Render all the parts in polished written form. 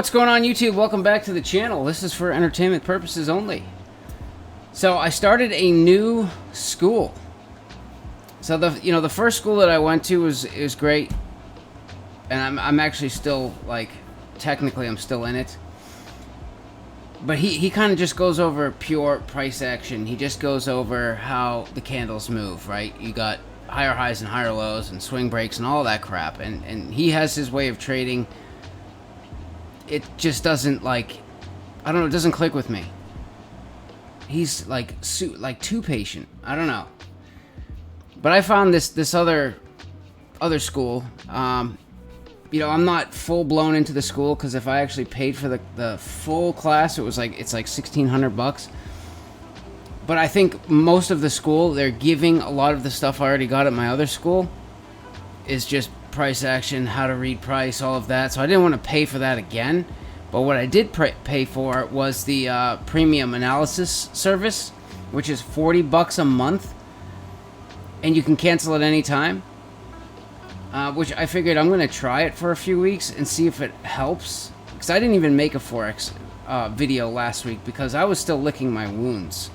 What's going on, YouTube? Welcome back to the channel. This is for entertainment purposes only. So I started a new school. So the first school that I went to was great, and I'm actually still, like, technically I'm still in it. But he kind of just goes over pure price action. He just goes over how the candles move, right? You got higher highs and higher lows and swing breaks and all that crap. And he has his way of trading. It just doesn't, like, I don't know, it doesn't click with me. He's like too patient. I don't know. But I found this other school. I'm not full blown into the school, because if I actually paid for the full class, it's like $1,600. But I think most of the school, they're giving a lot of the stuff I already got at my other school is just price action, how to read price, all of that. So I didn't want to pay for that again. But what I did pay for was the premium analysis service, which is $40 a month, and you can cancel at any time. Which I figured I'm going to try it for a few weeks and see if it helps. Because I didn't even make a Forex video last week because I was still licking my wounds.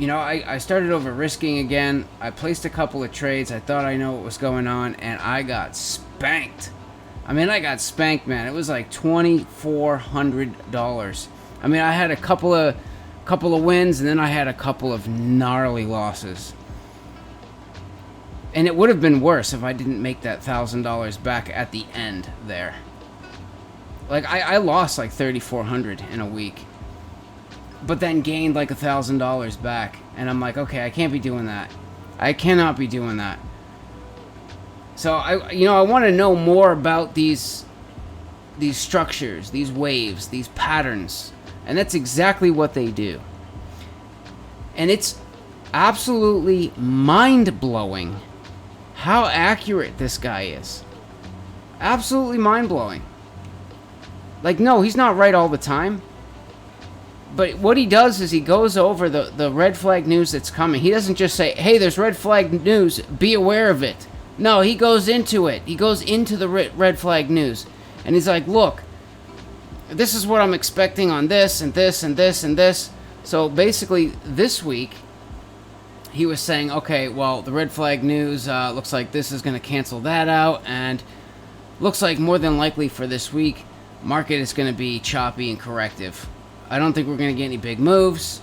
I started over risking again. I placed a couple of trades. I thought I know what was going on, and I got spanked. I got spanked, man. It was like $2,400. I had a couple of wins, and then I had a couple of gnarly losses. And it would have been worse if I didn't make that $1,000 back at the end there. Like, I lost like $3,400 in a week, but then gained like $1,000 back. And I'm like, okay, I can't be doing that. I cannot be doing that. So I want to know more about these structures, these waves, these patterns. And that's exactly what they do. And it's absolutely mind-blowing how accurate this guy is. Absolutely mind-blowing. Like, no, he's not right all the time. But what he does is he goes over the red flag news that's coming. He doesn't just say, hey, there's red flag news, be aware of it. No, he goes into it. He goes into the red flag news. And he's like, look, this is what I'm expecting on this and this and this and this. So basically, this week, he was saying, okay, well, the red flag news looks like this is going to cancel that out. And looks like more than likely for this week, market is going to be choppy and corrective. I don't think we're going to get any big moves,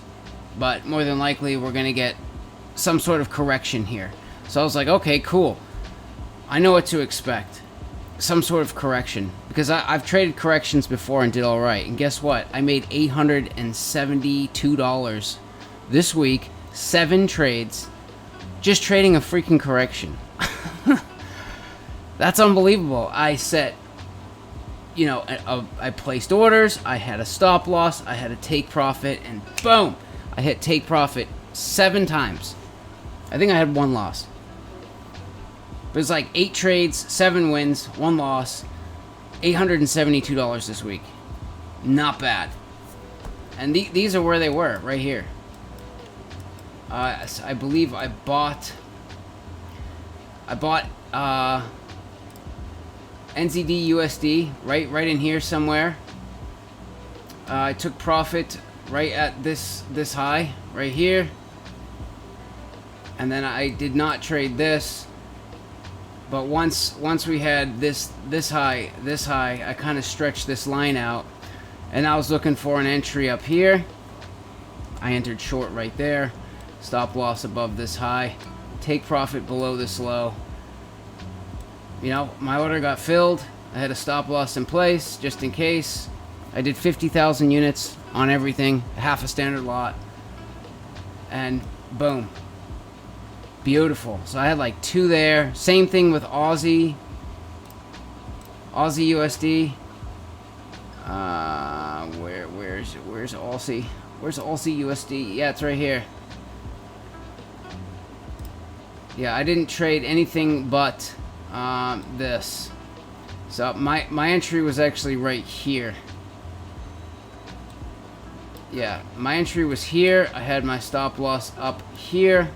but more than likely we're going to get some sort of correction here. So I was like, okay, cool. I know what to expect. Some sort of correction. Because I've traded corrections before and did all right. And guess what? I made $872 this week. 7 trades. Just trading a freaking correction. That's unbelievable. I set... I placed orders, I had a stop loss, I had a take profit, and boom! I hit take profit 7 times. I think I had 1 loss. But it's like 8 trades, 7 wins, 1 loss, $872 this week. Not bad. And these are where they were, right here. I believe I bought NZD USD right in here somewhere. I took profit right at this high right here, and then I did not trade this. But once we had this high, I kind of stretched this line out, and I was looking for an entry up here. I entered short right there, stop loss above this high, take profit below this low. My order got filled. I had a stop loss in place just in case. I did 50,000 units on everything, half a standard lot, and boom. Beautiful. So I had like 2 there. Same thing with Aussie USD. Where's Aussie? Where's Aussie USD? Yeah, it's right here. Yeah, I didn't trade anything but this. So my entry was actually right here. Yeah, my entry was here. I had my stop loss up here.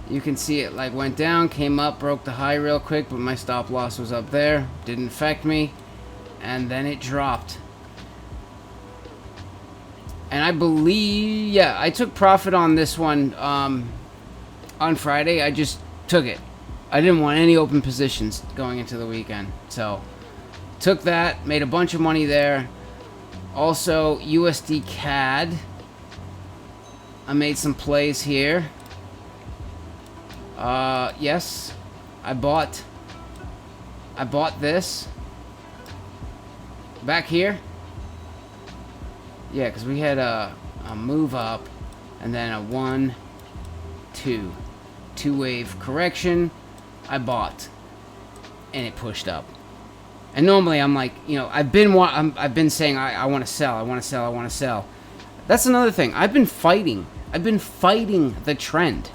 You can see it like went down, came up, broke the high real quick, but my stop loss was up there. Didn't affect me. and then it dropped. And I believe, yeah, I took profit on this one on Friday. I just took it. I didn't want any open positions going into the weekend. So, took that, made a bunch of money there. Also, USD CAD. I made some plays here. Yes, I bought this back here. Yeah, because we had a move up and then a 1, 2 wave correction. I bought and it pushed up. And normally I'm like, you know, I've been saying I want to sell, I want to sell, I want to sell. That's another thing. I've been fighting the trend.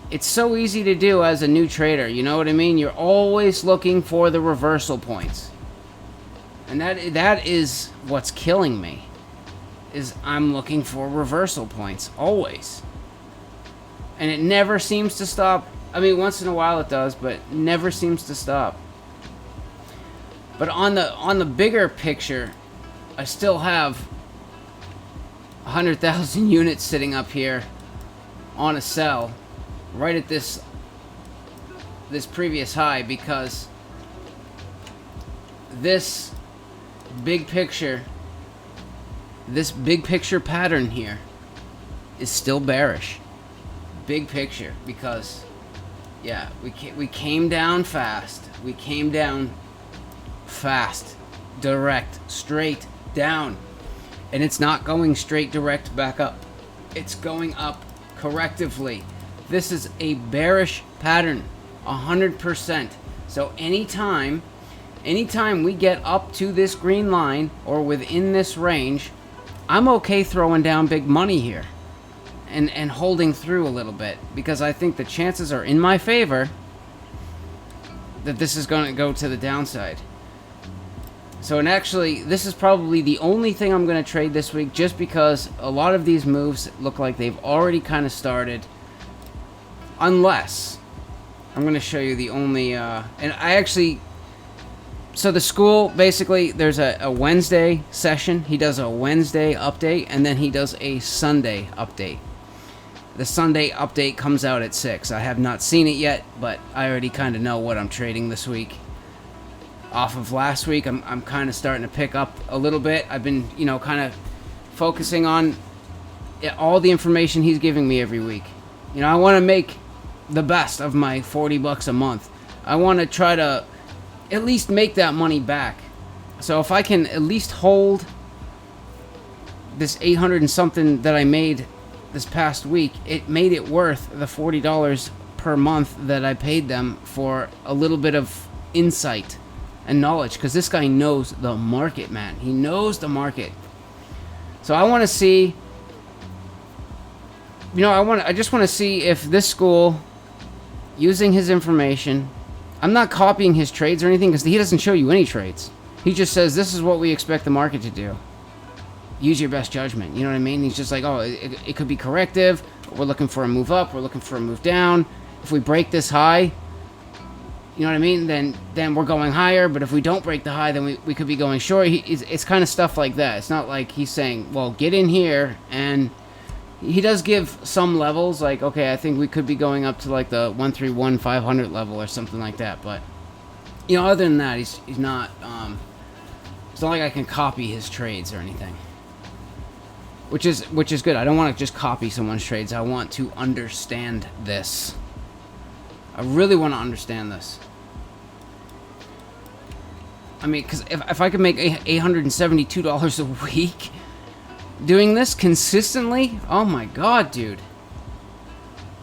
It's so easy to do as a new trader, you know what I mean? You're always looking for the reversal points. And that is what's killing me. Is I'm looking for reversal points always. And it never seems to stop. I mean, once in a while it does, but never seems to stop. But on the bigger picture, I still have 100,000 units sitting up here on a sell right at this previous high, because this big picture pattern here is still bearish. Big picture, because yeah, we came down fast. We came down fast, direct, straight down, and it's not going straight direct back up. It's going up correctively. This is a bearish pattern, 100%. So anytime we get up to this green line or within this range, I'm okay throwing down big money here and holding through a little bit, because I think the chances are in my favor that this is going to go to the downside. So, and actually, this is probably the only thing I'm going to trade this week, just because a lot of these moves look like they've already kind of started. Unless, I'm going to show you the only, and I actually, so the school, basically, there's a Wednesday session. He does a Wednesday update, and then he does a Sunday update. The Sunday update comes out at 6. I have not seen it yet, but I already kind of know what I'm trading this week. Off of last week, I'm kind of starting to pick up a little bit. I've been, you know, kind of focusing on all the information he's giving me every week. You know, I want to make the best of my $40 a month. I want to try to at least make that money back. So if I can at least hold this 800 and something that I made this past week, it made it worth the $40 per month that I paid them for a little bit of insight and knowledge, because this guy knows the market, man. He knows the market. So I want to see, you know, I just want to see if this school, using his information, I'm not copying his trades or anything, because he doesn't show you any trades. He just says, this is what we expect the market to do. Use your best judgment. You know what I mean? He's just like, oh, it could be corrective. We're looking for a move up. We're looking for a move down. If we break this high, you know what I mean? Then we're going higher. But if we don't break the high, then we could be going short. It's kind of stuff like that. It's not like he's saying, well, get in here. And he does give some levels. Like, okay, I think we could be going up to like the 131,500 level or something like that. But, you know, other than that, he's not, it's not like I can copy his trades or anything. Which is good. I don't want to just copy someone's trades. I want to understand this. I really want to understand this. I mean, because if I could make $872 a week doing this consistently, oh my god, dude.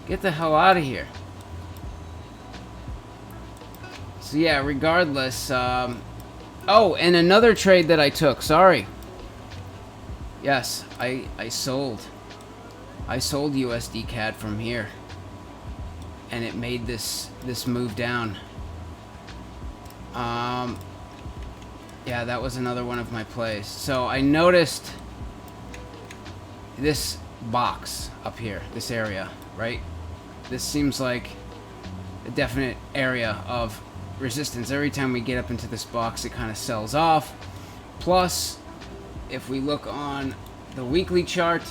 Get the hell out of here. So yeah, regardless. Oh, and another trade that I took. Sorry. Yes, I sold. I sold USD CAD from here. And it made this move down. Yeah, that was another one of my plays. So I noticed this box up here, this area, right? This seems like a definite area of resistance. Every time we get up into this box, it kind of sells off. Plus, if we look on the weekly chart,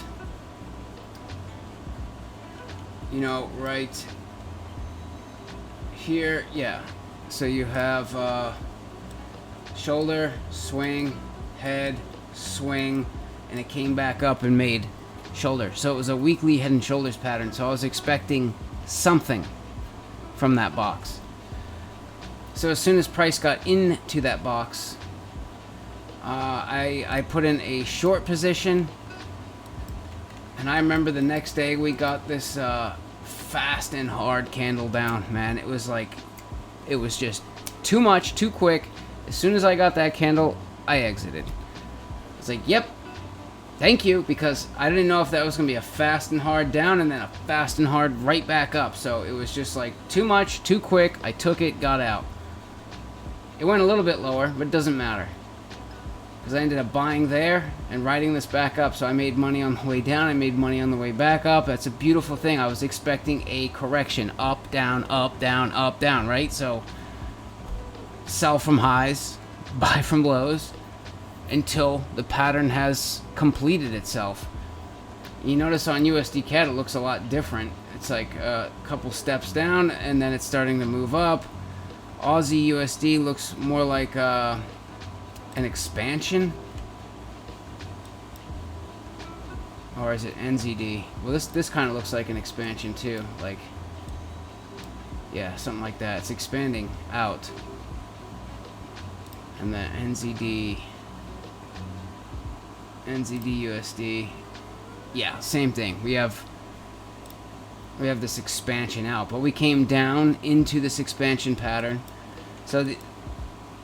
you know, right here, yeah. So you have shoulder, swing, head, swing, and it came back up and made shoulder. So it was a weekly head and shoulders pattern. So I was expecting something from that box. So as soon as price got into that box, I put in a short position, and I remember the next day we got this fast and hard candle down. Man, it was like, it was just too much, too quick. As soon as I got that candle, I exited. It's like, yep, thank you, because I didn't know if that was going to be a fast and hard down and then a fast and hard right back up. So it was just like too much, too quick. I took it, got out. It went a little bit lower, but it doesn't matter, because I ended up buying there and riding this back up. So I made money on the way down, I made money on the way back up. That's a beautiful thing. I was expecting a correction, up, down, up, down, up, down, right? So sell from highs, buy from lows, until the pattern has completed itself. You notice on USD CAD it looks a lot different. It's like a couple steps down and then it's starting to move up. Aussie USD looks more like an expansion. Or is it NZD? Well, this kind of looks like an expansion too. Like, yeah, something like that. It's expanding out. And then NZD USD, yeah, same thing. We have this expansion out, but we came down into this expansion pattern. So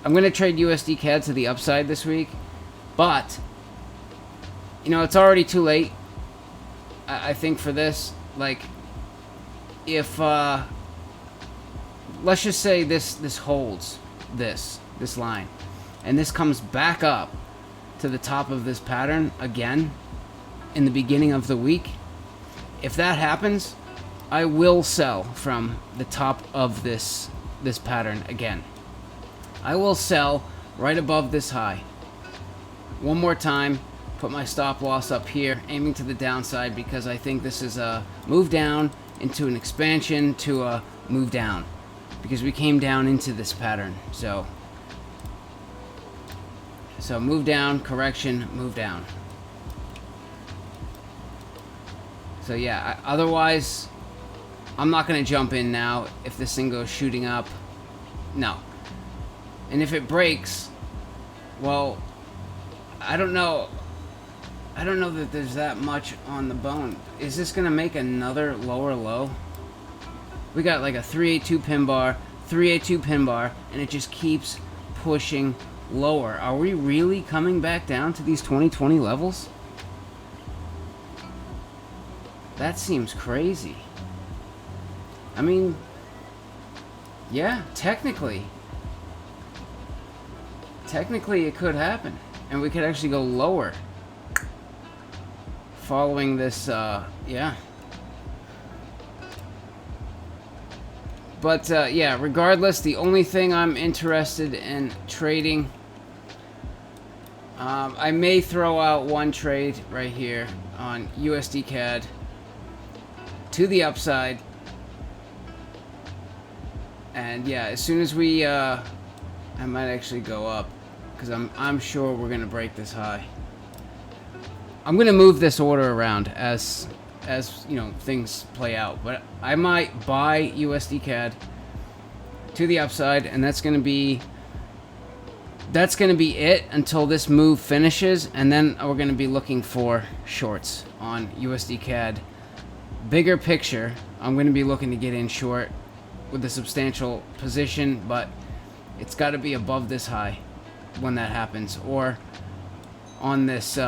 I'm going to trade USD CAD to the upside this week, but you know, it's already too late. I think for this, like, if let's just say this holds this line, and this comes back up to the top of this pattern again in the beginning of the week. If that happens, I will sell from the top of this pattern again. I will sell right above this high. One more time, put my stop loss up here, aiming to the downside, because I think this is a move down into an expansion to a move down, because we came down into this pattern. So move down, correction, move down. So yeah, otherwise, I'm not going to jump in now if this thing goes shooting up. No. And if it breaks, well, I don't know. I don't know that there's that much on the bone. Is this going to make another lower low? We got like a 382 pin bar, 382 pin bar, and it just keeps pushing lower. Are we really coming back down to these 2020 levels? That seems crazy. I mean, yeah, technically it could happen, and we could actually go lower following this, yeah. But yeah, regardless, the only thing I'm interested in trading, I may throw out one trade right here on USD CAD to the upside. And yeah, as soon as we, I might actually go up, because I'm sure we're gonna break this high. I'm gonna move this order around as you know, things play out, but I might buy USD CAD to the upside, and that's gonna be it until this move finishes, and then we're gonna be looking for shorts on USD CAD. Bigger picture, I'm gonna be looking to get in short with a substantial position, but it's got to be above this high when that happens, or on this, you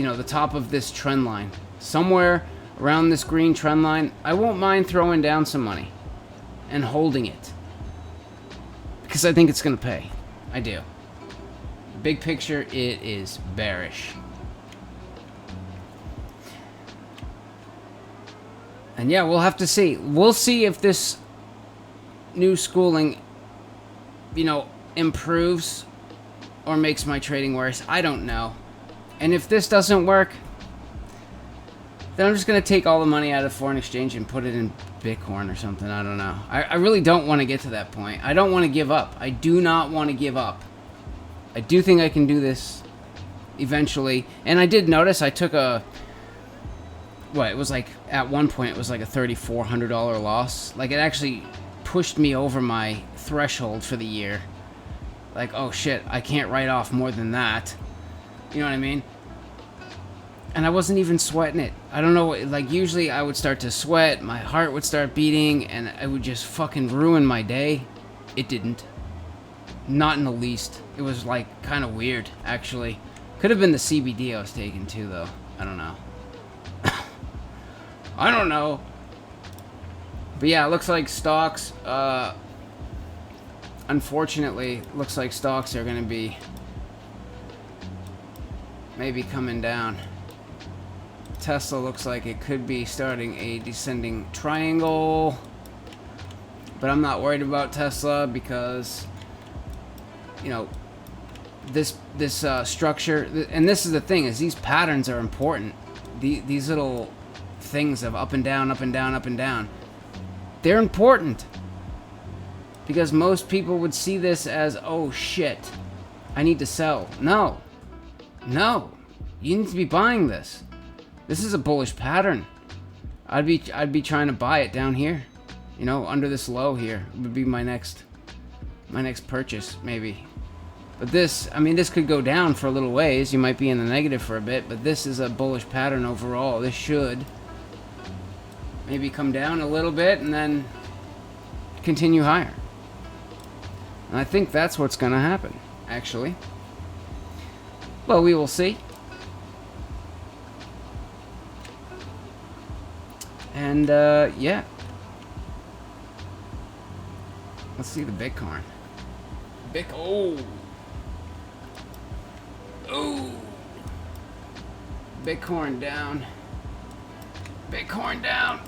know, the top of this trend line, somewhere around this green trend line. I won't mind throwing down some money and holding it, because I think it's going to pay. I do. Big picture, it is bearish. And yeah, we'll have to see. We'll see if this new schooling, improves or makes my trading worse. I don't know. And if this doesn't work, then I'm just going to take all the money out of foreign exchange and put it in Bitcoin or something. I don't know. I really don't want to get to that point. I don't want to give up. I do not want to give up. I do think I can do this eventually. And I did notice I took it was like, at one point, it was like a $3,400 loss. Like, it actually pushed me over my threshold for the year. Like, oh shit, I can't write off more than that. You know what I mean? And I wasn't even sweating it. I don't know, like, usually I would start to sweat, my heart would start beating, and it would just fucking ruin my day. It didn't. Not in the least. It was, like, kind of weird, actually. Could have been the CBD I was taking, too, though. I don't know. I don't know. But yeah, it looks like stocks, unfortunately, looks like stocks are going to be maybe coming down. Tesla looks like it could be starting a descending triangle. But I'm not worried about Tesla because, this structure, and this is the thing, is these patterns are important. These little things of up and down, up and down, up and down, they're important. Because most people would see this as, oh shit, I need to sell. No. No. You need to be buying this. This is a bullish pattern. I'd be trying to buy it down here. Under this low here would be my next purchase, maybe. But this could go down for a little ways. You might be in the negative for a bit, but this is a bullish pattern overall. This should maybe come down a little bit and then continue higher. And I think that's what's going to happen, actually. Well, we will see. And, yeah. Let's see the Bitcoin. Oh! Bitcoin down. Bitcoin down.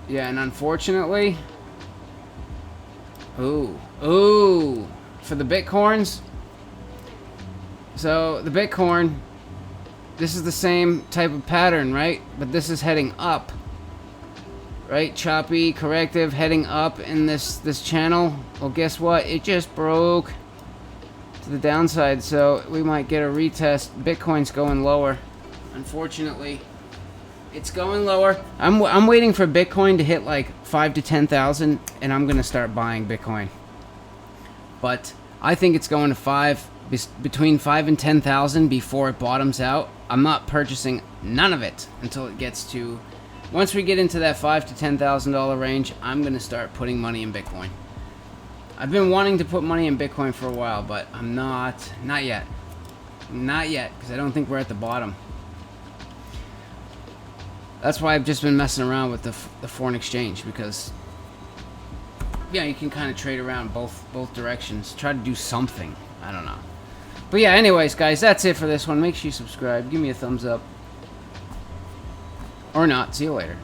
Yeah, and unfortunately... Ooh. For the Bitcoins. So, the Bitcoin, this is the same type of pattern, right? But this is heading up. Right? Choppy, corrective, heading up in this channel. Well, guess what? It just broke to the downside, so we might get a retest. Bitcoin's going lower. Unfortunately, it's going lower. I'm waiting for Bitcoin to hit like 5 to 10,000, and I'm gonna start buying Bitcoin. But I think it's going to between 5 and 10,000 before it bottoms out. I'm not purchasing none of it until it gets to. Once we get into that $5,000 to $10,000 range, I'm gonna start putting money in Bitcoin. I've been wanting to put money in Bitcoin for a while, but I'm not yet, because I don't think we're at the bottom. That's why I've just been messing around with the foreign exchange, because yeah, you can kind of trade around both directions. Try to do something. I don't know. But yeah, anyways, guys, that's it for this one. Make sure you subscribe. Give me a thumbs up. Or not. See you later.